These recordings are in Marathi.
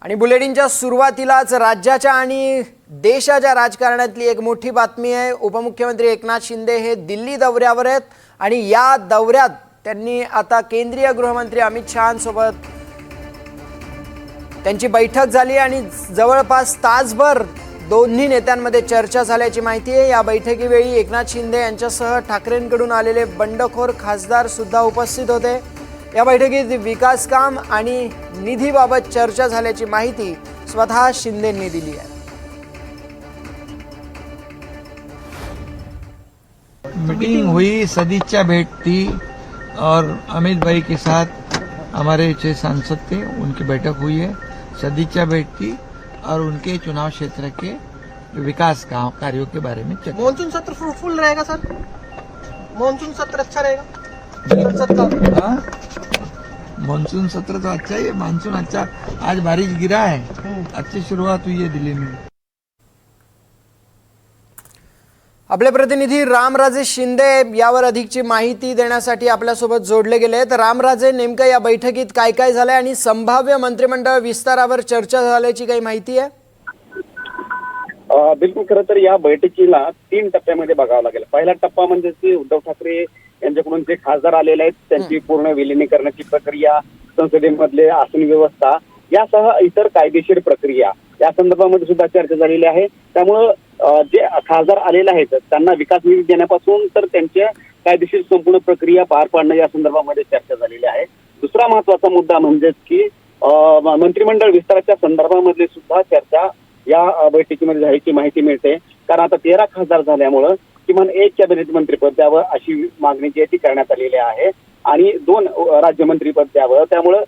आणि बुलेटिनच्या सुरुवातीलाच राज्याच्या आणि देशाच्या राजकारणातली एक मोठी बातमी आहे। उपमुख्यमंत्री एकनाथ शिंदे हे दिल्ली दौऱ्यावर आहेत आणि या दौऱ्यात त्यांनी आता केंद्रीय गृहमंत्री अमित शहांसोबत त्यांची बैठक झाली आणि जवळपास तासभर दोन्ही नेत्यांमध्ये चर्चा झाल्याची माहिती आहे। या बैठकीवेळी एकनाथ शिंदे यांच्यासह ठाकरेंकडून आलेले बंडखोर खासदार सुद्धा उपस्थित होते। या बैठकीत विकास काम आणि निधीबाबत चर्चा झाल्याची माहिती स्वतः शिंदेंनी दिली आहे। मीटिंग हुई, सदिच्छा भेंट थी और अमित भाई के साथ हमारे 6 सांसद थे, उनकी बैठक हुई है। सदिच्छा भेंट थी और उनके चुनाव क्षेत्र के विकास कार्यों के बारे में चर्चा। मॉनसून सत्र फ्रूटफुल रहेगा सर, मॉनसून सत्र अच्छा रहेगा संसद का। मानसून सत्र तो अच्छा है, मानसून अच्छा। आज बारिश गिरा है, अच्छी शुरुआत हुई है दिल्ली में। आपले प्रतिनिधी रामराजे शिंदे यावर अधिकची माहिती देण्यासाठी आपल्यासोबत जोडले गेले। तर रामराजे, नेमकं या बैठकीत काय काय झालंय आणि संभाव्य मंत्रिमंडळ विस्तारावर चर्चा झाल्याची काही माहिती आहे? बिलकुल, खरं तर या बैठकीला 3 टप्प्यामध्ये बघावं लागेल। पहिला टप्पा म्हणजे की उद्धव ठाकरे यांच्याकडून जे खासदार आलेले आहेत त्यांची पूर्ण विलिनीकरणाची प्रक्रिया, संसदेमधले आसन व्यवस्था यासह इतर कायदेशीर प्रक्रिया या संदर्भामध्ये सुद्धा चर्चा झालेली आहे। त्यामुळं जे खासदार आलेले आहेत त्यांना विकास निधी देण्यापासून तर त्यांच्या कायदेशीर संपूर्ण प्रक्रिया पार पाडणं या संदर्भामध्ये चर्चा झालेली आहे। दुसरा महत्वाचा मुद्दा म्हणजे की मंत्रिमंडळ विस्ताराच्या संदर्भामध्ये सुद्धा चर्चा या बैठकीमध्ये झाल्याची माहिती मिळते। कारण आता 13 खासदार झाल्यामुळं किमान 1 कॅबिनेट मंत्रीपद द्यावं अशी मागणी जी आहे ती करण्यात आलेली आहे आणि 2 राज्यमंत्रीपद द्यावं। त्यामुळं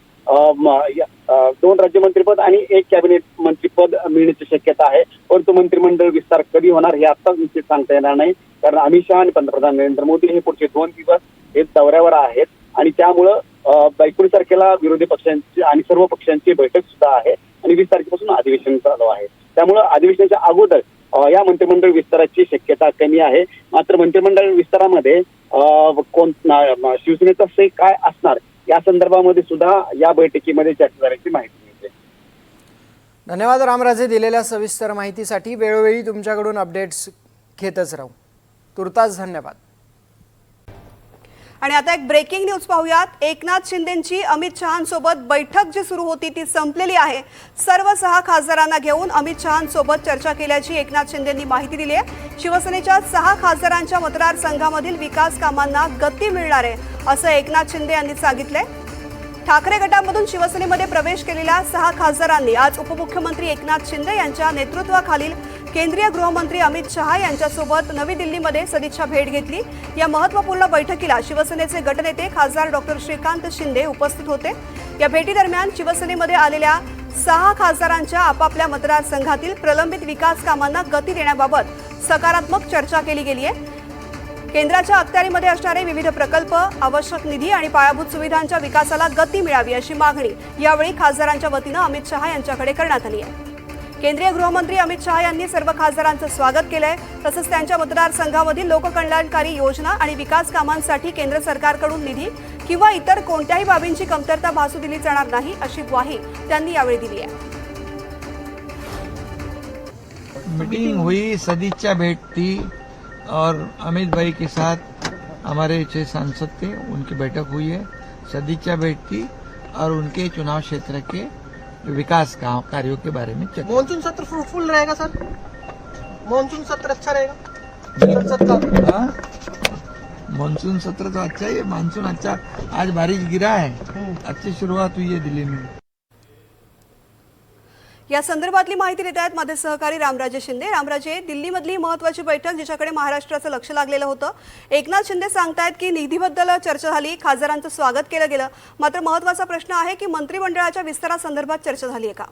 2 राज्यमंत्रीपद आणि 1 कॅबिनेट मंत्रीपद मिळण्याची शक्यता आहे। परंतु मंत्रिमंडळ विस्तार कधी होणार हे आत्ताच निश्चित सांगता येणार नाही, कारण अमित शहा आणि पंतप्रधान नरेंद्र मोदी हे पुढचे 2 दिवस हे दौऱ्यावर आहेत आणि त्यामुळं 19 तारखेला विरोधी पक्षांची आणि सर्व पक्षांची बैठक सुद्धा आहे आणि 20 तारखेपासून अधिवेशन चालू आहे। त्यामुळं अधिवेशनाच्या अगोदर या मंत्रिमंडळ विस्ताराची शक्यता कमी आहे। मात्र मंत्रिमंडळ विस्तारामध्ये शिवसेनेचा से काय असणार या संदर्भामध्ये सुद्धा या बैठकीमध्ये चर्चा झाल्याची माहिती मिळते। धन्यवाद रामराजे दिलेल्या सविस्तर माहितीसाठी। वेळोवेळी तुमच्याकडून अपडेट्स घेतच राहू। तुर्तास धन्यवाद। आणि आता एक ब्रेकिंग न्यूज पाहूयात। एकनाथ शिंदेंची अमित शहांसोबत बैठक जी सुरू होती ती संपलेली आहे। सर्व 6 खासदारांना घेऊन अमित शहांसोबत चर्चा केल्याची एकनाथ शिंदेंनी माहिती दिली आहे। शिवसेनेच्या 6 खासदारांच्या मतदारसंघामधील विकास कामांना गती मिळणार आहे असं एकनाथ शिंदे यांनी सांगितलंय। ठाकरे गटामधून शिवसेनेमध्ये प्रवेश केलेल्या 6 खासदारांनी आज उपमुख्यमंत्री एकनाथ शिंदे यांच्या नेतृत्वाखालील केंद्रीय गृहमंत्री अमित शहा यांच्यासोबत नवी दिल्लीमध्ये सदिच्छा भेट घेतली। या महत्त्वपूर्ण बैठकीला शिवसेनेचे गटनेते खासदार डॉक्टर श्रीकांत शिंदे उपस्थित होते। या भेटीदरम्यान शिवसेनेमध्ये आलेल्या 6 खासदारांच्या आपापल्या मतदारसंघातील प्रलंबित विकास कामांना गती देण्याबाबत सकारात्मक चर्चा केली गेली आहे। केंद्राच्या अखत्यारीमध्ये असणारे विविध प्रकल्प, आवश्यक निधी आणि पायाभूत सुविधांच्या विकासाला गती मिळावी अशी मागणी यावेळी खासदारांच्या वतीनं अमित शहा यांच्याकडे करण्यात आली आहे। केंद्रीय गृहमंत्री अमित शहा यांनी सर्व खासदारांचं स्वागत केलंय। तसंच त्यांच्या मतदारसंघामधील लोककल्याणकारी योजना आणि विकास कामांसाठी केंद्र सरकारकडून निधी किंवा इतर कोणत्याही बाबींची कमतरता भासू दिली जाणार नाही अशी ग्वाही त्यांनी यावेळी दिली आहे। मीटिंग हुई, सदिच्छा भेंट थी और अमित भाई के साथ हमारे 6 सांसद थे, उनकी बैठक हुई है। सदिच्छा भेंट थी और उनके चुनाव क्षेत्र के विकास कार्यों के बारे में चर्चा। मॉनसून सत्र फ्रूटफुल रहेगा सर, मॉनसून सत्र अच्छा रहेगा संसद का। मानसून सत्र तो अच्छा है, मानसून अच्छा। आज बारिश गिरा है, अच्छी शुरुआत हुई है दिल्ली में। या संदर्भातली माहिती देत आहेत माझे सहकारी रामराजे शिंदे। रामराजे, दिल्लीमधली महत्त्वाची बैठक जिच्याकडे महाराष्ट्राचं लक्ष लागलेलं होतं। एकनाथ शिंदे सांगतायत की निधीबद्दल चर्चा झाली, खासदारांचं स्वागत केलं गेलं। मात्र महत्त्वाचा प्रश्न आहे की मंत्रिमंडळाच्या विस्तारासंदर्भात चर्चा झाली आहे का?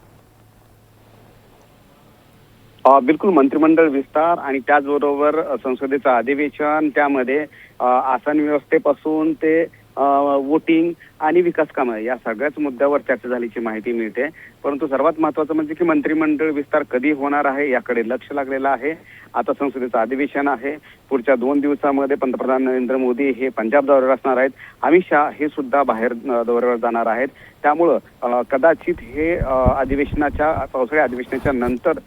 बिलकुल, मंत्रिमंडळ विस्तार आणि त्याचबरोबर संसदेचं अधिवेशन, त्यामध्ये आसन व्यवस्थेपासून ते वोटिंग आणि विकास कामं या सगळ्याच मुद्द्यावर चर्चा झाल्याची माहिती मिळते. परंतु सर्वात महत्त्वाचं म्हणजे की मंत्रिमंडळ विस्तार कधी होणार आहे याकडे लक्ष लागलेलं आहे. आता संसदेचं अधिवेशन आहे. पुढच्या 2 दिवसामध्ये पंतप्रधान नरेंद्र मोदी हे पंजाब दौऱ्यावर असणार आहेत. अमित शहा हे सुद्धा बाहेर दौऱ्यावर जाणार आहेत. त्यामुळं कदाचित हे पावसाळी अधिवेशनाच्या नंतर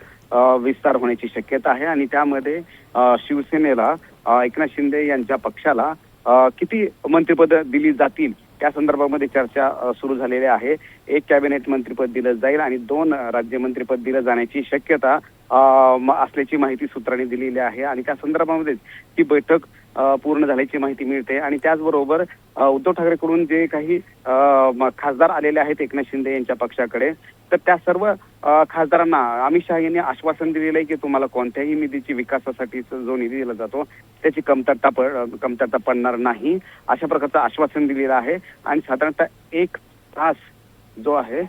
विस्तार होण्याची शक्यता आहे आणि त्यामध्ये शिवसेनेला एकनाथ शिंदे यांच्या पक्षाला किती मंत्रिपद दिली जातील त्या संदर्भामध्ये चर्चा सुरू झालेली आहे. 1 कॅबिनेट मंत्रिपद दिलं जाईल आणि 2 राज्यमंत्रीपद दिलं जाण्याची शक्यता असल्याची माहिती सूत्रांनी दिलेली आहे आणि त्या संदर्भामध्ये ती बैठक पूर्ण झाल्याची माहिती मिळते. आणि त्याचबरोबर उद्धव ठाकरेकडून जे काही खासदार आलेले आहेत एकनाथ शिंदे यांच्या पक्षाकडे, तर त्या सर्व खासदारांना अमित शहा यांनी आश्वासन दिलेलं आहे की तुम्हाला कोणत्याही निधीची विकासासाठी जो निधी दिला जातो त्याची कमतरता पडणार नाही, अशा प्रकारचं आश्वासन दिलेलं आहे. आणि साधारणतः 1 तास जो आहे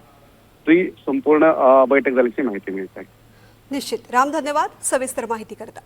ती संपूर्ण बैठक झाल्याची माहिती मिळते. निश्चित राम, धन्यवाद सविस्तर माहिती करता.